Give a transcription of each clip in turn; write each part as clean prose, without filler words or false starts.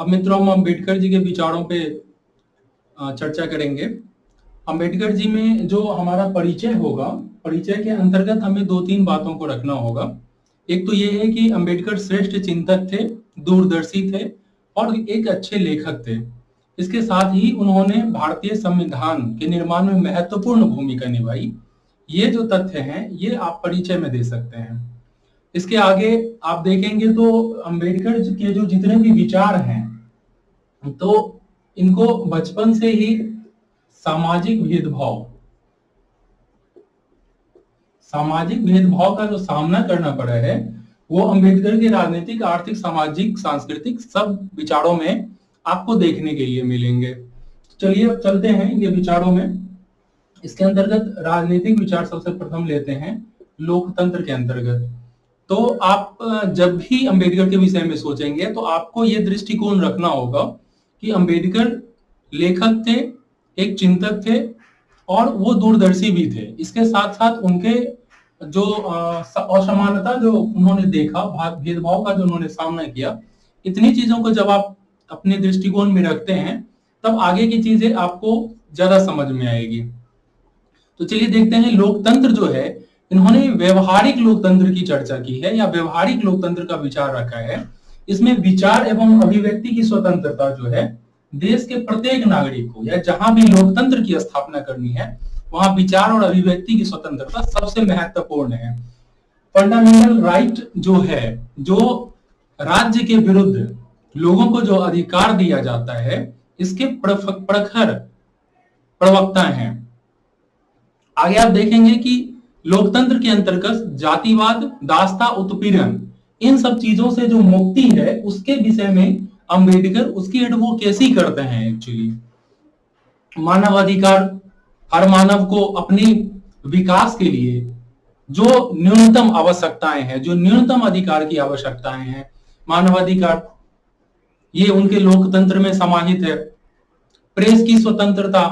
अब मित्रों, हम अम्बेडकर जी के विचारों पे चर्चा करेंगे। अम्बेडकर जी में जो हमारा परिचय होगा, परिचय के अंतर्गत हमें दो तीन बातों को रखना होगा। एक तो ये है कि अम्बेडकर श्रेष्ठ चिंतक थे, दूरदर्शी थे और एक अच्छे लेखक थे। इसके साथ ही उन्होंने भारतीय संविधान के निर्माण में महत्वपूर्ण भूमिका निभाई। ये जो तथ्य हैं, ये आप परिचय में दे सकते हैं। इसके आगे आप देखेंगे तो अम्बेडकर जी के जो जितने भी विचार हैं, तो इनको बचपन से ही सामाजिक भेदभाव सामाजिक भेदभाव का जो सामना करना पड़ा है, वो अम्बेडकर के राजनीतिक, आर्थिक, सामाजिक, सांस्कृतिक सब विचारों में आपको देखने के लिए मिलेंगे। चलिए अब चलते हैं ये विचारों में। इसके अंतर्गत राजनीतिक विचार सबसे प्रथम लेते हैं लोकतंत्र के अंतर्गत। तो आप जब भी अम्बेडकर के विषय में सोचेंगे तो आपको ये दृष्टिकोण रखना होगा कि अम्बेडकर लेखक थे, एक चिंतक थे और वो दूरदर्शी भी थे। इसके साथ साथ उनके जो असमानता जो उन्होंने देखा, भेदभाव का जो उन्होंने सामना किया, इतनी चीजों को जब आप अपने दृष्टिकोण में रखते हैं तब आगे की चीजें आपको ज्यादा समझ में आएगी। तो चलिए देखते हैं लोकतंत्र जो है, इन्होंने व्यवहारिक लोकतंत्र की चर्चा की है या व्यवहारिक लोकतंत्र का विचार रखा है। इसमें विचार एवं अभिव्यक्ति की स्वतंत्रता जो है, देश के प्रत्येक नागरिक को या जहां भी लोकतंत्र की स्थापना करनी है वहां विचार और अभिव्यक्ति की स्वतंत्रता सबसे महत्वपूर्ण है। फंडामेंटल राइट जो है, जो राज्य के विरुद्ध लोगों को जो अधिकार दिया जाता है, इसके प्रखर प्रवक्ता हैं। आगे आप देखेंगे कि लोकतंत्र के अंतर्गत जातिवाद, दासता, उत्पीड़न, इन सब चीजों से जो मुक्ति है उसके विषय में अम्बेडकर उसकी एडवोकेसी करते हैं। एक्चुअली मानवाधिकार, हर मानव को अपने विकास के लिए जो न्यूनतम आवश्यकताएं हैं, जो न्यूनतम अधिकार की आवश्यकताएं हैं, मानवाधिकार, ये उनके लोकतंत्र में समाहित है। प्रेस की स्वतंत्रता,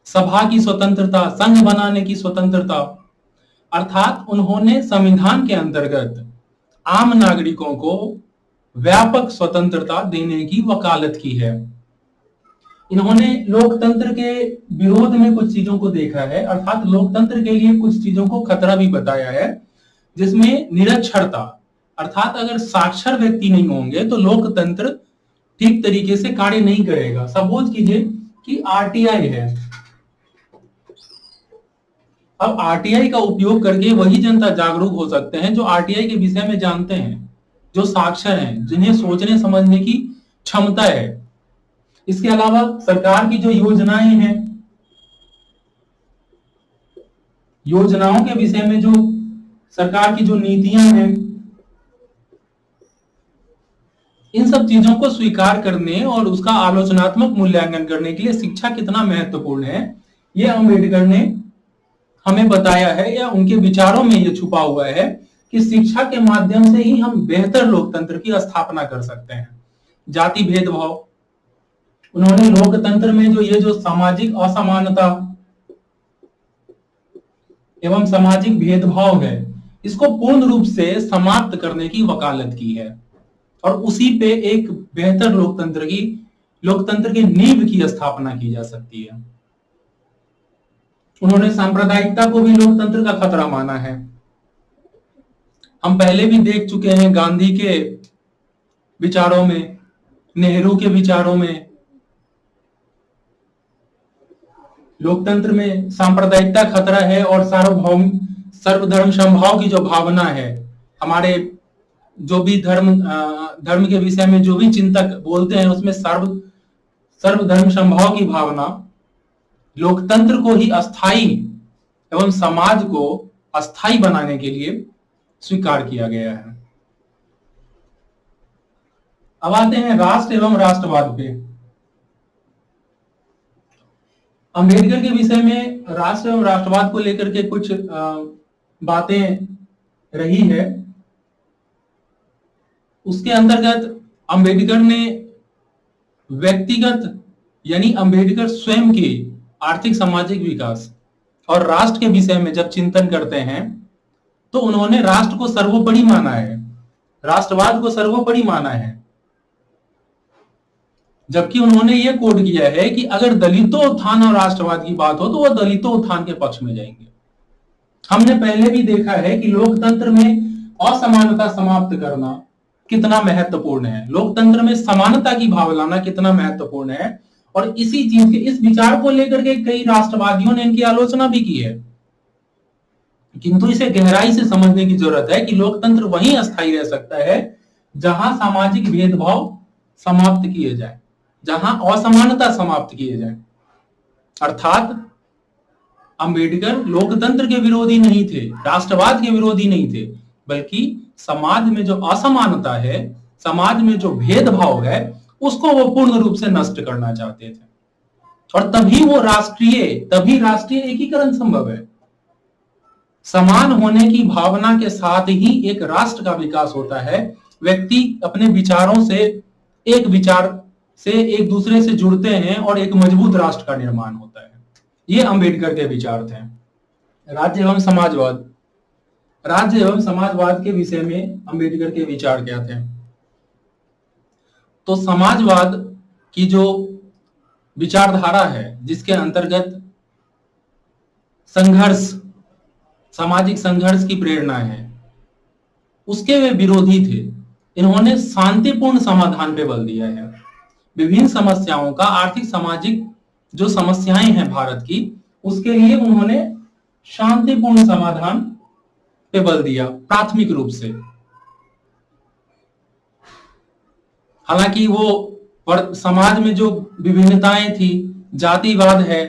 सभा की स्वतंत्रता, संघ बनाने की स्वतंत्रता, अर्थात उन्होंने संविधान के अंतर्गत आम नागरिकों को व्यापक स्वतंत्रता देने की वकालत की है। इन्होंने लोकतंत्र के विरोध में कुछ चीजों को देखा है, अर्थात लोकतंत्र के लिए कुछ चीजों को खतरा भी बताया है, जिसमें निरक्षरता, अर्थात अगर साक्षर व्यक्ति नहीं होंगे तो लोकतंत्र ठीक तरीके से कार्य नहीं करेगा। सपोज कीजिए कि आरटीआई है। अब आरटीआई का उपयोग करके वही जनता जागरूक हो सकते हैं जो आरटीआई के विषय में जानते हैं, जो साक्षर हैं, जिन्हें सोचने समझने की क्षमता है। इसके अलावा सरकार की जो योजनाएं हैं, योजनाओं के विषय में जो सरकार की जो नीतियां हैं, इन सब चीजों को स्वीकार करने और उसका आलोचनात्मक मूल्यांकन करने के लिए शिक्षा कितना महत्वपूर्ण है, यह अम्बेडकर ने हमें बताया है, या उनके विचारों में यह छुपा हुआ है कि शिक्षा के माध्यम से ही हम बेहतर लोकतंत्र की स्थापना कर सकते हैं। जाति भेदभाव, उन्होंने लोकतंत्र में जो ये जो सामाजिक असमानता एवं सामाजिक भेदभाव है, इसको पूर्ण रूप से समाप्त करने की वकालत की है और उसी पे एक बेहतर लोकतंत्र की नींव की स्थापना की जा सकती है। उन्होंने सांप्रदायिकता को भी लोकतंत्र का खतरा माना है। हम पहले भी देख चुके हैं गांधी के विचारों में, नेहरू के विचारों में, लोकतंत्र में सांप्रदायिकता खतरा है और सर्वधर्म समभाव की जो भावना है, हमारे जो भी धर्म के विषय में जो भी चिंतक बोलते हैं उसमें सर्वधर्म समभाव की भावना लोकतंत्र को ही अस्थाई एवं समाज को अस्थाई बनाने के लिए स्वीकार किया गया है। अब आते हैं राष्ट्र एवं राष्ट्रवाद पे। अम्बेडकर के विषय में राष्ट्र एवं राष्ट्रवाद को लेकर के कुछ बातें रही है। उसके अंतर्गत अम्बेडकर ने व्यक्तिगत यानी अम्बेडकर स्वयं की आर्थिक सामाजिक विकास और राष्ट्र के विषय में जब चिंतन करते हैं तो उन्होंने राष्ट्र को सर्वोपरि माना है, राष्ट्रवाद को सर्वोपरि माना है। जबकि उन्होंने ये कोड किया है कि अगर दलितों उत्थान और राष्ट्रवाद की बात हो तो वह दलितों उत्थान के पक्ष में जाएंगे। हमने पहले भी देखा है कि लोकतंत्र में असमानता समाप्त करना कितना महत्वपूर्ण है, लोकतंत्र में समानता की भाव लाना कितना महत्वपूर्ण है, और इसी चीज के इस विचार को लेकर के कई राष्ट्रवादियों ने इनकी आलोचना भी की है। किंतु इसे गहराई से समझने की जरूरत है कि लोकतंत्र वहीं अस्थायी रह सकता है जहां सामाजिक भेदभाव समाप्त किए जाए, जहां असमानता समाप्त किए जाए। अर्थात अंबेडकर लोकतंत्र के विरोधी नहीं थे, राष्ट्रवाद के विरोधी नहीं थे, बल्कि समाज में जो असमानता है, समाज में जो भेदभाव है, उसको वो पूर्ण रूप से नष्ट करना चाहते थे। और तभी राष्ट्रीय एकीकरण संभव है। समान होने की भावना के साथ ही एक राष्ट्र का विकास होता है। व्यक्ति अपने विचारों से एक दूसरे से जुड़ते हैं और एक मजबूत राष्ट्र का निर्माण होता है। ये अंबेडकर के विचार थे। राज्य एवं समाजवाद के विषय में अंबेडकर के विचार क्या थे? तो समाजवाद की जो विचारधारा है, जिसके अंतर्गत सामाजिक संघर्ष की प्रेरणा है, उसके वे विरोधी थे। इन्होंने शांतिपूर्ण समाधान पे बल दिया है। विभिन्न समस्याओं का, आर्थिक सामाजिक जो समस्याएं हैं भारत की, उसके लिए उन्होंने शांतिपूर्ण समाधान पे बल दिया प्राथमिक रूप से। हालांकि वो समाज में जो विभिन्नताएं थी, जातिवाद है,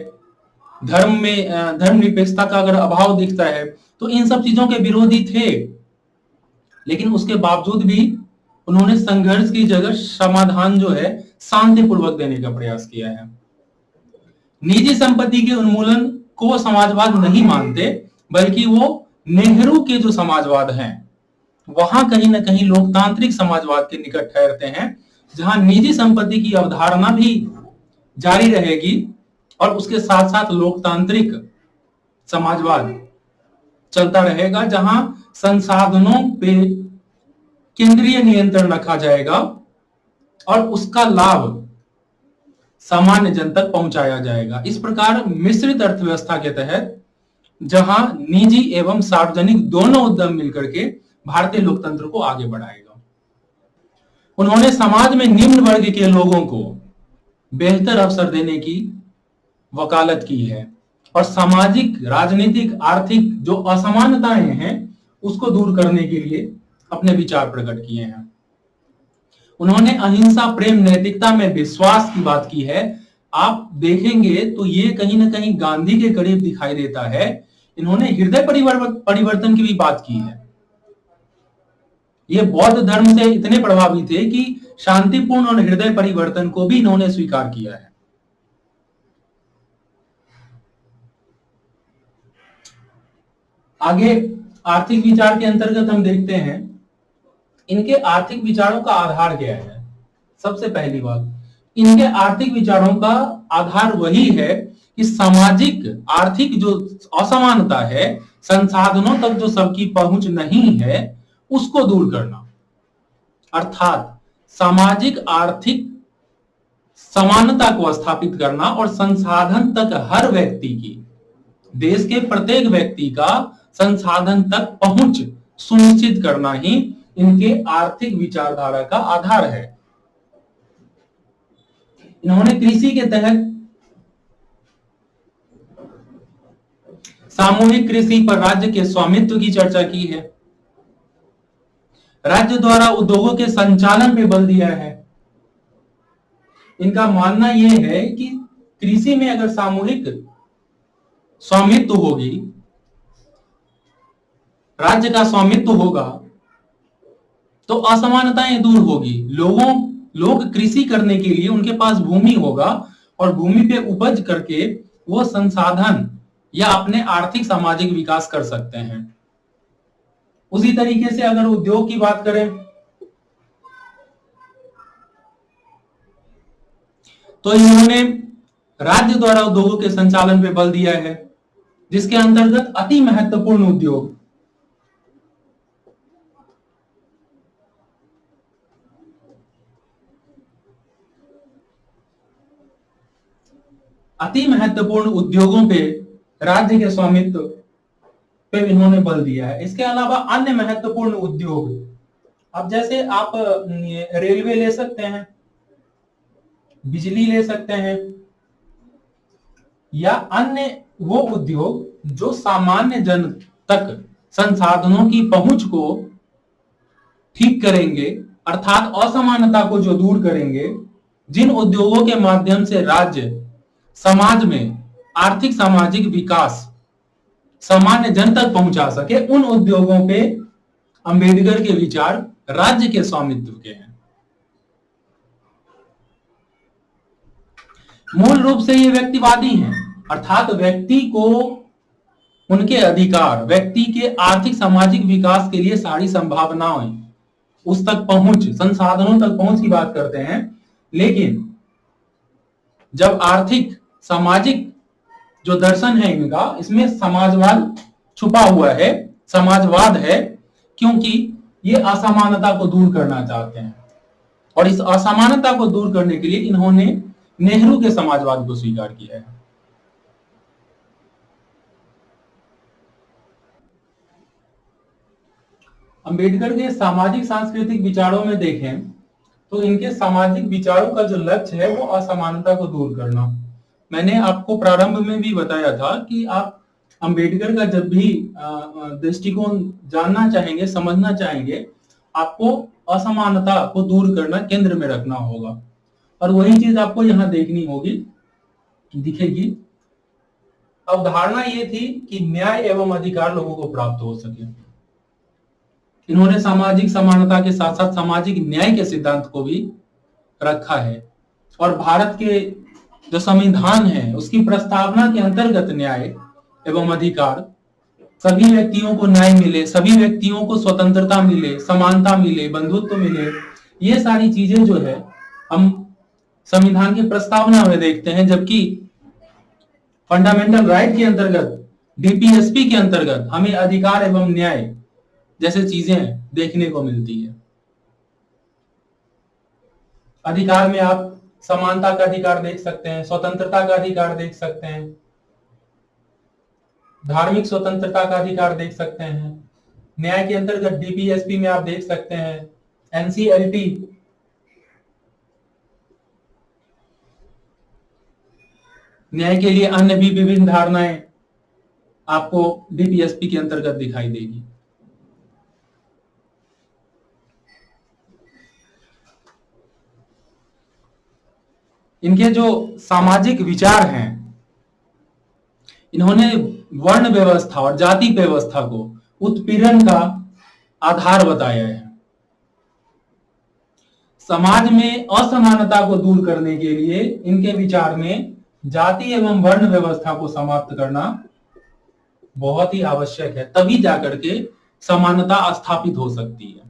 धर्मनिरपेक्षता का अगर अभाव दिखता है, तो इन सब चीजों के विरोधी थे। लेकिन उसके बावजूद भी उन्होंने संघर्ष की जगह समाधान जो है शांतिपूर्वक देने का प्रयास किया है। निजी संपत्ति के उन्मूलन को वो समाजवाद नहीं मानते, बल्कि वो नेहरू के जो समाजवाद हैं, वहां कहीं ना कहीं लोकतांत्रिक समाजवाद के निकट ठहरते हैं, जहां निजी संपत्ति की अवधारणा भी जारी रहेगी और उसके साथ साथ लोकतांत्रिक समाजवाद चलता रहेगा, जहां संसाधनों पे केंद्रीय नियंत्रण रखा जाएगा और उसका लाभ सामान्य जन तक पहुंचाया जाएगा। इस प्रकार मिश्रित अर्थव्यवस्था के तहत, जहां निजी एवं सार्वजनिक दोनों उद्यम मिलकर के भारतीय लोकतंत्र को आगे बढ़ाएगा। उन्होंने समाज में निम्न वर्ग के लोगों को बेहतर अवसर देने की वकालत की है और सामाजिक, राजनीतिक, आर्थिक जो असमानताएं हैं उसको दूर करने के लिए अपने विचार प्रकट किए हैं। उन्होंने अहिंसा, प्रेम, नैतिकता में विश्वास की बात की है। आप देखेंगे तो ये कहीं ना कहीं गांधी के करीब दिखाई देता है। इन्होंने हृदय परिवर्तन की भी बात की है। ये बौद्ध धर्म से इतने प्रभावित थे कि शांतिपूर्ण और हृदय परिवर्तन को भी इन्होंने स्वीकार किया है। आगे आर्थिक विचार के अंतर्गत हम देखते हैं इनके आर्थिक विचारों का आधार क्या है। सबसे पहली बात, इनके आर्थिक विचारों का आधार वही है कि सामाजिक, आर्थिक जो असमानता है, संसाधनों तक जो सबकी पहुंच नहीं है, उसको दूर करना। अर्थात सामाजिक, आर्थिक समानता को स्थापित करना और संसाधन तक हर व्यक्ति की, देश के प्रत्येक व्यक्ति का संसाधन तक पहुंच सुनिश्चित करना ही इनके आर्थिक विचारधारा का आधार है। इन्होंने कृषि के तहत सामूहिक कृषि पर राज्य के स्वामित्व की चर्चा की है। राज्य द्वारा उद्योगों के संचालन पे बल दिया है। इनका मानना यह है कि कृषि में अगर सामूहिक स्वामित्व होगी, राज्य का स्वामित्व होगा, तो असमानताएं दूर होगी। लोग कृषि करने के लिए उनके पास भूमि होगा और भूमि पे उपज करके वो संसाधन या अपने आर्थिक सामाजिक विकास कर सकते हैं। उसी तरीके से अगर उद्योग की बात करें तो इन्होंने राज्य द्वारा उद्योगों के संचालन पे बल दिया है, जिसके अंतर्गत अति महत्वपूर्ण उद्योग अति महत्वपूर्ण उद्योगों पे राज्य के स्वामित्व पे इन्होंने बल दिया है। इसके अलावा अन्य महत्वपूर्ण उद्योग, अब जैसे आप रेलवे ले सकते हैं, बिजली ले सकते हैं, या अन्य वो उद्योग जो सामान्य जन तक संसाधनों की पहुंच को ठीक करेंगे, अर्थात असमानता को जो दूर करेंगे, जिन उद्योगों के माध्यम से राज्य समाज में आर्थिक सामाजिक विकास सामान्य जन तक पहुंचा सके, उन उद्योगों पे अंबेडकर के विचार राज्य के स्वामित्व के हैं। मूल रूप से ये व्यक्तिवादी हैं, अर्थात व्यक्ति को उनके अधिकार, व्यक्ति के आर्थिक सामाजिक विकास के लिए सारी संभावनाएं, उस तक पहुंच, संसाधनों तक पहुंच की बात करते हैं। लेकिन जब आर्थिक सामाजिक जो दर्शन है इनका, इसमें समाजवाद छुपा हुआ है, समाजवाद है, क्योंकि ये असमानता को दूर करना चाहते हैं। और इस असमानता को दूर करने के लिए इन्होंने नेहरू के समाजवाद को स्वीकार किया है। अंबेडकर के सामाजिक सांस्कृतिक विचारों में देखें तो इनके सामाजिक विचारों का जो लक्ष्य है वो असमानता को दूर करना। मैंने आपको प्रारंभ में भी बताया था कि आप अंबेडकर का जब भी दृष्टिकोण जानना चाहेंगे, समझना चाहेंगे, आपको असमानता को दूर करना केंद्र में रखना होगा। और वही चीज आपको यहां देखनी होगी, दिखेगी। अवधारणा ये थी कि न्याय एवं अधिकार लोगों को प्राप्त हो सके। इन्होंने सामाजिक समानता के साथ साथ सामाजिक न्याय के सिद्धांत को भी रखा है। और भारत के जो संविधान है उसकी प्रस्तावना के अंतर्गत न्याय एवं अधिकार, सभी व्यक्तियों को न्याय मिले, सभी व्यक्तियों को स्वतंत्रता मिले, समानता मिले, बंधुत्व मिले, ये सारी चीजें जो है हम संविधान की प्रस्तावना में देखते हैं। जबकि फंडामेंटल राइट के अंतर्गत, डीपीएसपी के अंतर्गत हमें अधिकार एवं न्याय जैसे चीजें देखने को मिलती है। अधिकार में आप समानता का अधिकार देख सकते हैं, स्वतंत्रता का अधिकार देख सकते हैं, धार्मिक स्वतंत्रता का अधिकार देख सकते हैं। न्याय के अंतर्गत डीपीएसपी में आप देख सकते हैं एनसीएलटी, न्याय के लिए अन्य भी विभिन्न धारणाएं आपको डीपीएसपी के अंतर्गत दिखाई देगी। इनके जो सामाजिक विचार हैं, इन्होंने वर्ण व्यवस्था और जाति व्यवस्था को उत्पीड़न का आधार बताया है। समाज में असमानता को दूर करने के लिए इनके विचार में जाति एवं वर्ण व्यवस्था को समाप्त करना बहुत ही आवश्यक है, तभी जाकर के समानता स्थापित हो सकती है।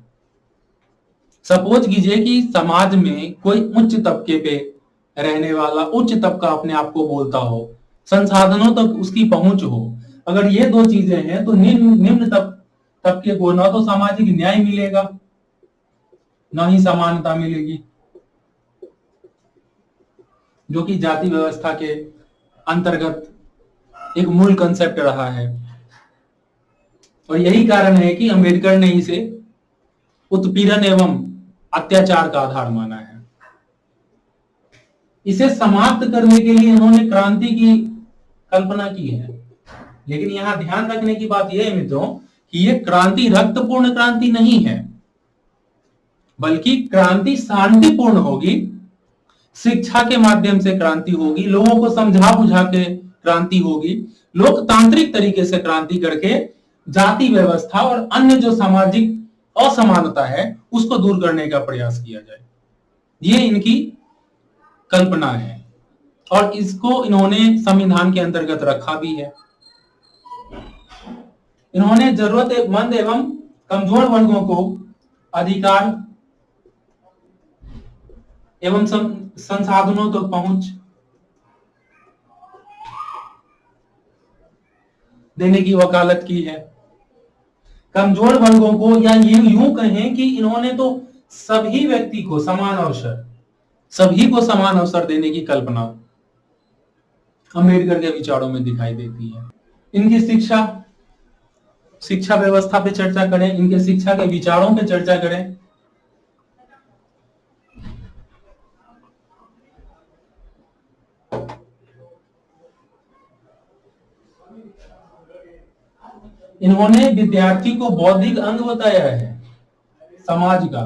सपोज कीजिए कि समाज में कोई उच्च तबके पे रहने वाला, उच्च तबका अपने आप को बोलता हो, संसाधनों तक उसकी पहुंच हो, अगर ये दो चीजें हैं तो निम्न तबके को ना तो सामाजिक न्याय मिलेगा, ना ही समानता मिलेगी, जो कि जाति व्यवस्था के अंतर्गत एक मूल कंसेप्ट रहा है। और यही कारण है कि अंबेडकर ने इसे उत्पीड़न एवं अत्याचार का आधार माना है। इसे समाप्त करने के लिए इन्होंने क्रांति की कल्पना की है। लेकिन यहां ध्यान रखने की बात यह है मित्रों कि यह क्रांति रक्तपूर्ण क्रांति नहीं है, बल्कि क्रांति शांतिपूर्ण होगी, शिक्षा के माध्यम से क्रांति होगी, लोगों को समझा बुझा के क्रांति होगी, लोकतांत्रिक तरीके से क्रांति करके जाति व्यवस्था और अन्य जो सामाजिक असमानता है उसको दूर करने का प्रयास किया जाए। ये इनकी कल्पना है और इसको इन्होंने संविधान के अंतर्गत रखा भी है। इन्होंने जरूरतमंद एवं कमजोर वर्गों को अधिकार एवं संसाधनों तक पहुंच देने की वकालत की है। कमजोर वर्गों को, या यूं कहें कि इन्होंने तो सभी व्यक्ति को समान अवसर, सभी को समान अवसर देने की कल्पना अंबेडकर के विचारों में दिखाई देती है। इनकी शिक्षा व्यवस्था पे चर्चा करें, इनके शिक्षा के विचारों पे चर्चा करें। इन्होंने विद्यार्थी को बौद्धिक अंग बताया है समाज का।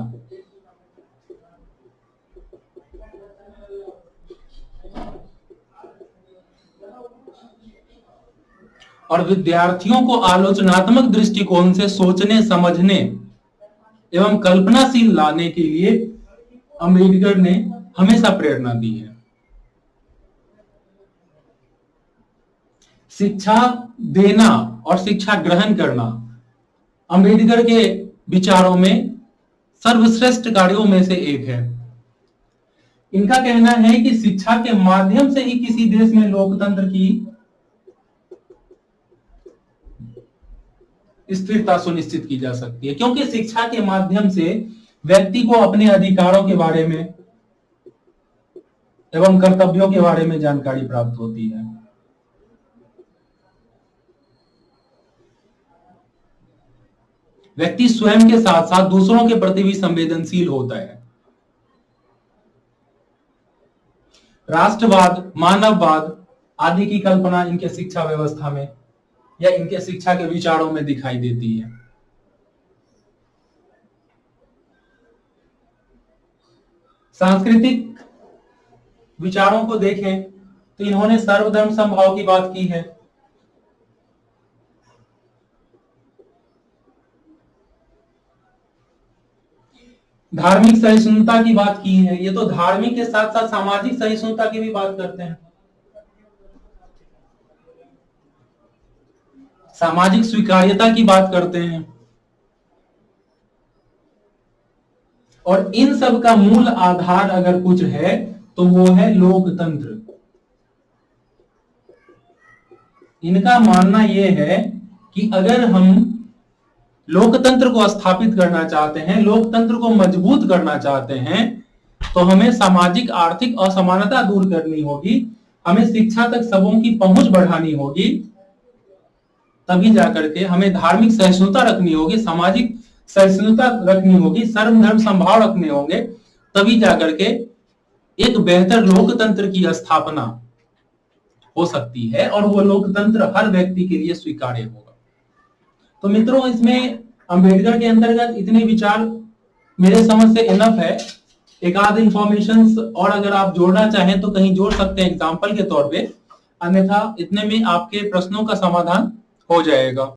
और विद्यार्थियों को आलोचनात्मक दृष्टिकोण से सोचने, समझने एवं कल्पनाशील लाने के लिए अंबेडकर ने हमेशा प्रेरणा दी है। शिक्षा देना और शिक्षा ग्रहण करना अंबेडकर के विचारों में सर्वश्रेष्ठ कार्यों में से एक है। इनका कहना है कि शिक्षा के माध्यम से ही किसी देश में लोकतंत्र की स्थिरता सुनिश्चित की जा सकती है, क्योंकि शिक्षा के माध्यम से व्यक्ति को अपने अधिकारों के बारे में एवं कर्तव्यों के बारे में जानकारी प्राप्त होती है। व्यक्ति स्वयं के साथ साथ दूसरों के प्रति भी संवेदनशील होता है। राष्ट्रवाद, मानववाद आदि की कल्पना इनके शिक्षा व्यवस्था में या इनके शिक्षा के विचारों में दिखाई देती है। सांस्कृतिक विचारों को देखें तो इन्होंने सर्वधर्म समभाव की बात की है। धार्मिक सहिष्णुता की बात की है। ये तो धार्मिक के साथ साथ सामाजिक सहिष्णुता की भी बात करते हैं। सामाजिक स्वीकार्यता की बात करते हैं। और इन सब का मूल आधार अगर कुछ है तो वो है लोकतंत्र। इनका मानना यह है कि अगर हम लोकतंत्र को स्थापित करना चाहते हैं, लोकतंत्र को मजबूत करना चाहते हैं, तो हमें सामाजिक आर्थिक असमानता दूर करनी होगी, हमें शिक्षा तक सबों की पहुंच बढ़ानी होगी, तभी जाकर के हमें धार्मिक सहिष्णुता रखनी होगी, सामाजिक सहिष्णुता रखनी होगी, सर्वधर्म समभाव रखने होंगे, तभी जाकर के एक बेहतर लोकतंत्र की स्थापना हो सकती है और वो लोकतंत्र हर व्यक्ति के लिए स्वीकार्य होगा। तो मित्रों, इसमें अंबेडकर के अंतर्गत इतने विचार मेरे समझ से इनफ है। एक आध इंफॉर्मेशन और अगर आप जोड़ना चाहें तो कहीं जोड़ सकते हैं एग्जाम्पल के तौर पे, अन्यथा इतने में आपके प्रश्नों का समाधान हो जाएगा।